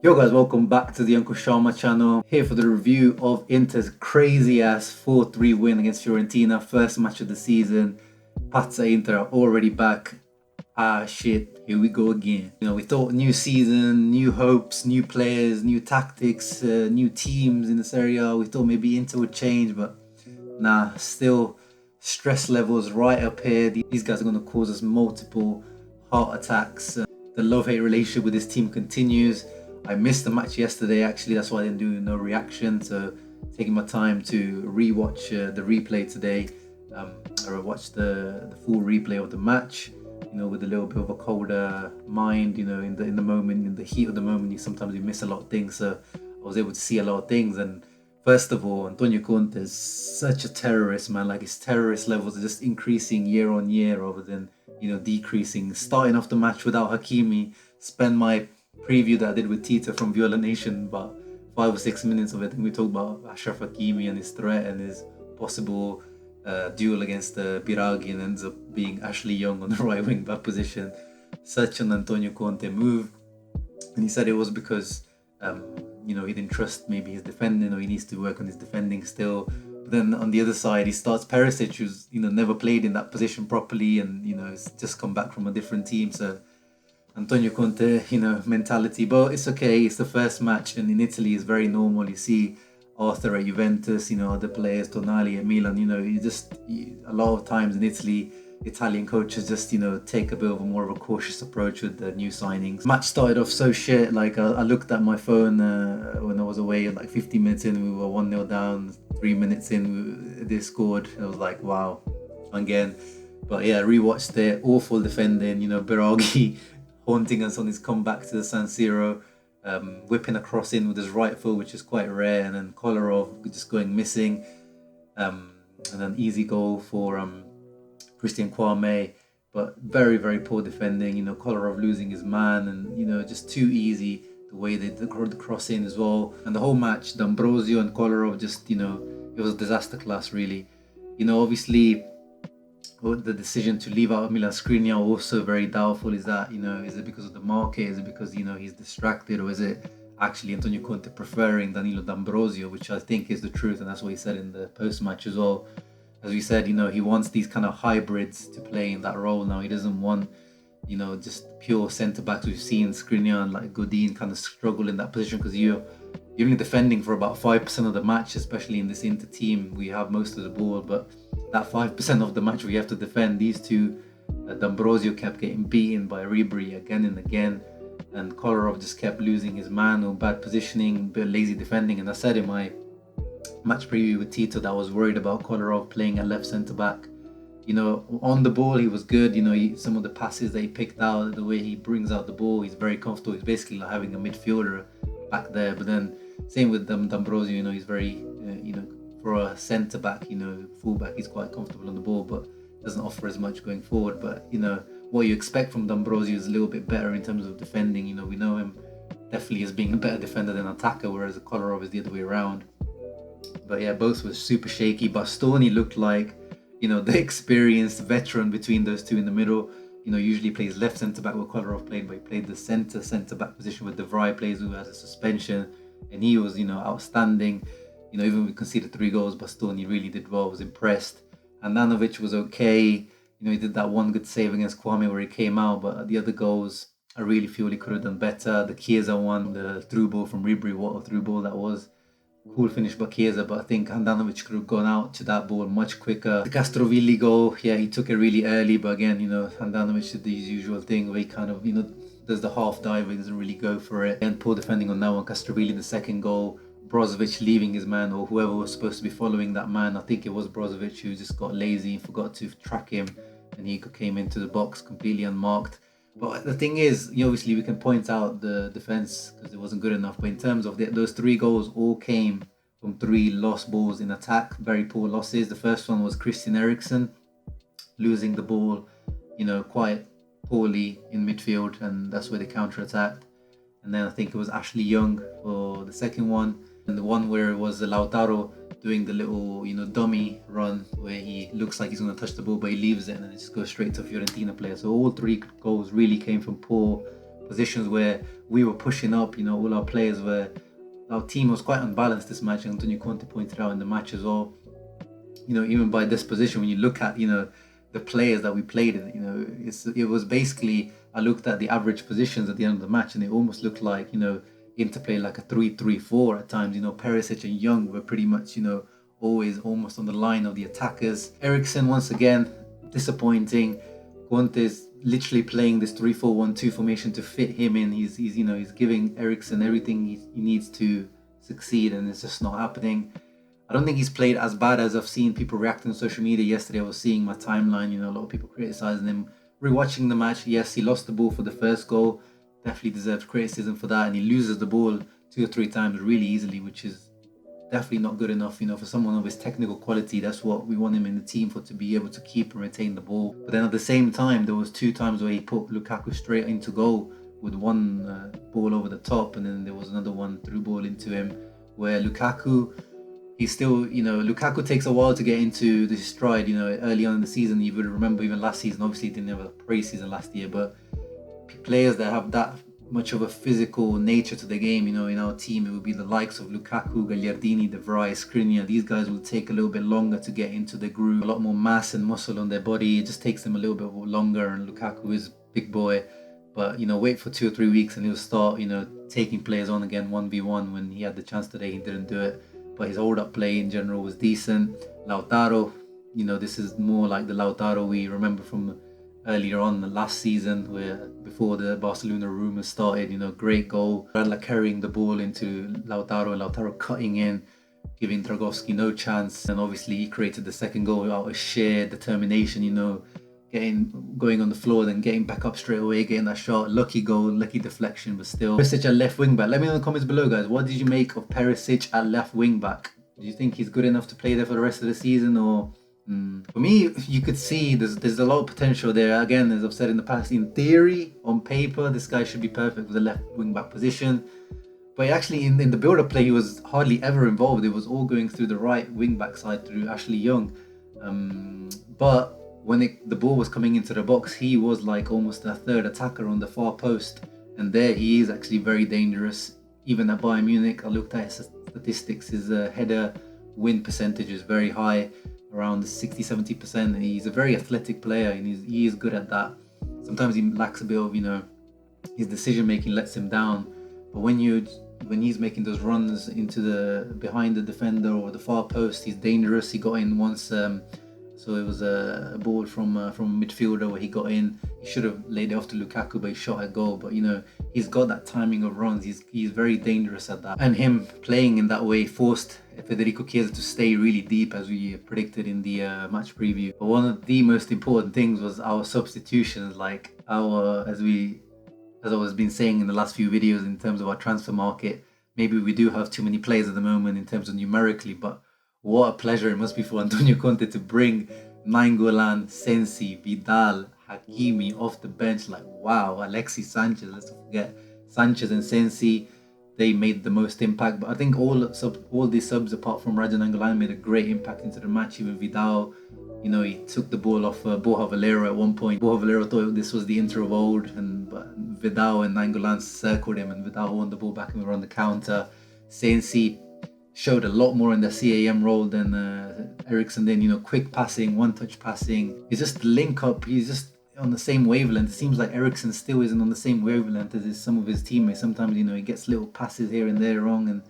Yo guys, welcome back to the Uncle Sharma channel. Here for the review of Inter's crazy ass 4-3 win against Fiorentina. First match of the season. Pazza Inter are already back. Shit, here we go again. You know, we thought new season, new hopes, new players, new tactics, new teams in the Serie A. We thought maybe Inter would change, but nah, still stress levels right up here. These guys are going to cause us multiple heart attacks. The love-hate relationship with this team continues. I missed the match yesterday, actually. That's why I didn't do no reaction. So taking my time to rewatch the replay today. I watched the full replay of the match, you know, with a little bit of a colder mind. You know, in the moment, in the heat of the moment, sometimes you miss a lot of things. So I was able to see a lot of things. And first of all, Antonio Conte is such a terrorist, man. Like, his terrorist levels are just increasing year on year rather than, you know, decreasing. Starting off the match without Hakimi, spend my preview that I did with Tita from Viola Nation, about 5 or 6 minutes of it, and we talked about Ashraf Hakimi and his threat and his possible duel against Biraghi, and ends up being Ashley Young on the right wing back position. Such an Antonio Conte move. And he said it was because you know, he didn't trust maybe his defending, or he needs to work on his defending still. But then on the other side, he starts Perisic, who's, you know, never played in that position properly, and, you know, has just come back from a different team. So Antonio Conte, you know, mentality. But it's okay. It's the first match, and in Italy it's very normal. You see Arthur at Juventus, you know, other players, Tonali at Milan. You know, a lot of times in Italy, Italian coaches just, you know, take a bit of a more of a cautious approach with the new signings. Match started off so shit. Like, I looked at my phone when I was away, like 15 minutes in, we were 1-0 down. 3 minutes in, they scored. I was like, wow, again. But yeah, rewatched it. Awful defending. You know, Biraghi haunting us on his comeback to the San Siro, whipping a cross in with his right foot, which is quite rare, and then Kolarov just going missing, and an easy goal for Christian Kwame, but very, very poor defending. You know, Kolarov losing his man, and, you know, just too easy the way they the cross in as well. And the whole match, D'Ambrosio and Kolarov, just, you know, it was a disaster class, really. You know, obviously, the decision to leave out Milan Skriniar also very doubtful. Is that, you know, is it because of the market? Is it because, you know, he's distracted? Or is it actually Antonio Conte preferring Danilo D'Ambrosio, which I think is the truth, and that's what he said in the post-match as well. As we said, you know, he wants these kind of hybrids to play in that role now. He doesn't want, you know, just pure centre-backs. We've seen Skriniar and like Godin kind of struggle in that position because you're only defending for about 5% of the match, especially in this Inter team. We have most of the ball, but that 5% of the match we have to defend. These two, D'Ambrosio kept getting beaten by Ribery again and again, and Kolarov just kept losing his man, or bad positioning, a bit lazy defending. And I said in my match preview with Tito that I was worried about Kolarov playing at left centre back. You know, on the ball he was good. You know, some of the passes that he picked out, the way he brings out the ball, he's very comfortable. He's basically like having a midfielder back there. But then same with D'Ambrosio, you know, he's very, you know, for a centre back, you know, fullback, he's quite comfortable on the ball, but doesn't offer as much going forward. But, you know, what you expect from D'Ambrosio is a little bit better in terms of defending. You know, we know him definitely as being a better defender than attacker, whereas Kolarov is the other way around. But yeah, both were super shaky. Bastoni looked like, you know, the experienced veteran between those two in the middle. You know, usually plays left centre back where Kolarov played, but he played the centre back position with De Vrij plays, who has a suspension, and he was, you know, outstanding. You know, even when we conceded 3 goals, Bastoni really did well. I was impressed. And Nanovic was okay. You know, he did that one good save against Kwame where he came out, but the other goals, I really feel he could have done better. The Chiesa one, the through ball from Ribery, what a through ball that was. Cool finish by Chiesa, but I think Handanovic could have gone out to that ball much quicker. The Castrovilli goal, yeah, he took it really early, but again, you know, Handanovic did the usual thing where he kind of, you know, does the half dive, he doesn't really go for it. And poor defending on that one. Castrovilli, the second goal, Brozovic leaving his man, or whoever was supposed to be following that man. I think it was Brozovic who just got lazy and forgot to track him, and he came into the box completely unmarked. But the thing is, you know, obviously we can point out the defense because it wasn't good enough. But in terms of those 3 goals, all came from 3 lost balls in attack, very poor losses. The first one was Christian Eriksen losing the ball, you know, quite poorly in midfield, and that's where they counter-attacked. And then I think it was Ashley Young for the second one, and the one where it was Lautaro doing the little, you know, dummy run where he looks like he's going to touch the ball, but he leaves it and then it just goes straight to a Fiorentina player. So all 3 goals really came from poor positions where we were pushing up, all our players were, our team was quite unbalanced this match. Antonio Conte pointed out in the match as well. Even by this position, when you look at, the players that we played in, it was basically, I looked at the average positions at the end of the match and it almost looked like, Inter played like a 3-3-4 at times. Perisic and Young were pretty much, always almost on the line of the attackers. Eriksen, once again, disappointing. Conte's literally playing this 3-4-1-2 formation to fit him in. He's giving Eriksen everything he needs to succeed, and it's just not happening. I don't think he's played as bad as I've seen people reacting on social media. Yesterday I was seeing my timeline, a lot of people criticizing him. Rewatching the match, yes, he lost the ball for the first goal. Definitely deserves criticism for that, and he loses the ball 2 or 3 times really easily, which is definitely not good enough, for someone of his technical quality. That's what we want him in the team for, to be able to keep and retain the ball. But then at the same time, there was 2 times where he put Lukaku straight into goal with one ball over the top, and then there was another one through ball into him where Lukaku, he's still, Lukaku takes a while to get into the stride, early on in the season. You would remember even last season, obviously he didn't have a pre-season last year, but players that have that much of a physical nature to the game, in our team, it would be the likes of Lukaku, Gagliardini, De Vrij, Skriniar. These guys will take a little bit longer to get into the groove. A lot more mass and muscle on their body. It just takes them a little bit longer, and Lukaku is a big boy. But, wait for 2 or 3 weeks and he'll start, taking players on again 1v1. When he had the chance today, he didn't do it. But his hold-up play in general was decent. Lautaro, this is more like the Lautaro we remember from earlier on the last season, where before the Barcelona rumours started, great goal. Radla carrying the ball into Lautaro, and Lautaro cutting in, giving Dragowski no chance. And obviously he created the second goal out of sheer determination, going on the floor, then getting back up straight away, getting that shot. Lucky goal, lucky deflection, but still. Perisic at left wing back. Let me know in the comments below, guys. What did you make of Perisic at left wing back? Do you think he's good enough to play there for the rest of the season, or? For me, you could see there's a lot of potential there. Again, as I've said in the past, in theory, on paper, this guy should be perfect for the left wing back position. But actually, in the build-up play, he was hardly ever involved. It was all going through the right wing back side through Ashley Young. But when the ball was coming into the box, he was like almost a third attacker on the far post. And there he is actually very dangerous. Even at Bayern Munich, I looked at his statistics. His header win percentage is very high, around 60-70%. He's a very athletic player, and he is good at that. Sometimes he lacks a bit of, his decision making lets him down. But when he's making those runs into behind the defender or the far post, he's dangerous. He got in once, so it was a ball from a midfielder where he got in. He should have laid it off to Lukaku, but he shot a goal. But he's got that timing of runs. He's very dangerous at that. And him playing in that way forced Federico Chiesa to stay really deep, as we predicted in the match preview. But one of the most important things was our substitutions, like as I was been saying in the last few videos, in terms of our transfer market. Maybe we do have too many players at the moment in terms of numerically, but what a pleasure it must be for Antonio Conte to bring Nainggolan, Sensi, Vidal, Hakimi off the bench. Like, wow, Alexis Sanchez, let's not forget Sanchez and Sensi, they made the most impact. But I think all these subs apart from Raja Nainggolan made a great impact into the match. Even Vidal, he took the ball off Borja Valero at one point. Borja Valero thought this was the Inter of old, but Vidal and Nainggolan circled him, and Vidal won the ball back and we were on the counter. Sensi showed a lot more in the CAM role than Eriksen did. Quick passing, one-touch passing. It's just the link up. He's just on the same wavelength. It seems like Eriksen still isn't on the same wavelength as some of his teammates. Sometimes, he gets little passes here and there wrong, and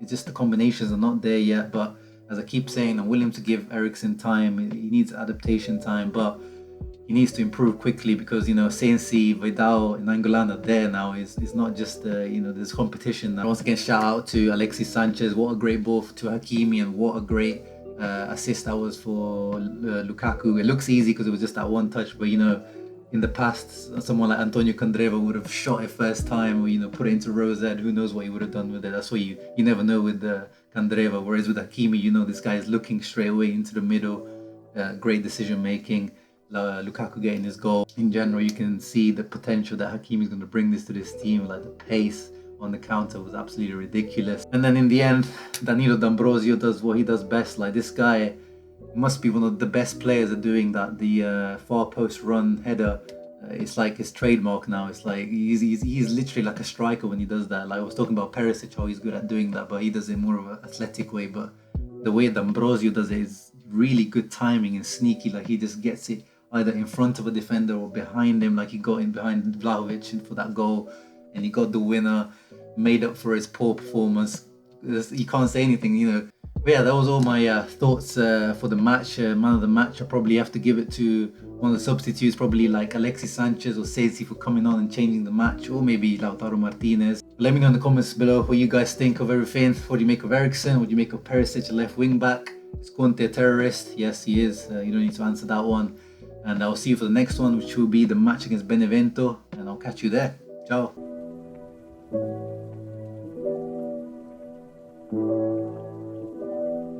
it's just the combinations are not there yet. But as I keep saying, I'm willing to give Eriksen time. He needs adaptation time, but he needs to improve quickly, because Sensi, Vidal, and Nainggolan are there now. It's not just there's competition now. Once again, shout out to Alexis Sanchez. What a great ball to Hakimi, and what a great assist that was for Lukaku. It looks easy because it was just that one touch, but in the past, someone like Antonio Candreva would have shot it first time, or put it into Rosette. Who knows what he would have done with it? That's what you never know with Candreva. Whereas with Hakimi, this guy is looking straight away into the middle. Great decision making. Lukaku getting his goal. In general, you can see the potential that Hakimi is going to bring to this team. Like, the pace on the counter was absolutely ridiculous. And then in the end, Danilo D'Ambrosio does what he does best. Like, this guy must be one of the best players at doing that. The far post run header It's like his trademark now. It's like he's literally like a striker when he does that. Like I was talking about Perisic, how he's good at doing that, but he does it more of an athletic way. But the way that Ambrosio does it is really good timing and sneaky. Like he just gets it either in front of a defender or behind him, like he got in behind Vlahovic for that goal, and he got the winner, made up for his poor performance. You can't say anything, you know. But yeah, that was all my thoughts for the match. Man of the match, I probably have to give it to one of the substitutes, probably like Alexis Sanchez or Sezi for coming on and changing the match, or maybe Lautaro Martinez. Let me know in the comments below what you guys think of everything. What do you make of Eriksen? What do you make of Perisic, a left wing back? Is Conte a terrorist? Yes, he is. You don't need to answer that one. And I'll see you for the next one, which will be the match against Benevento. And I'll catch you there. Ciao.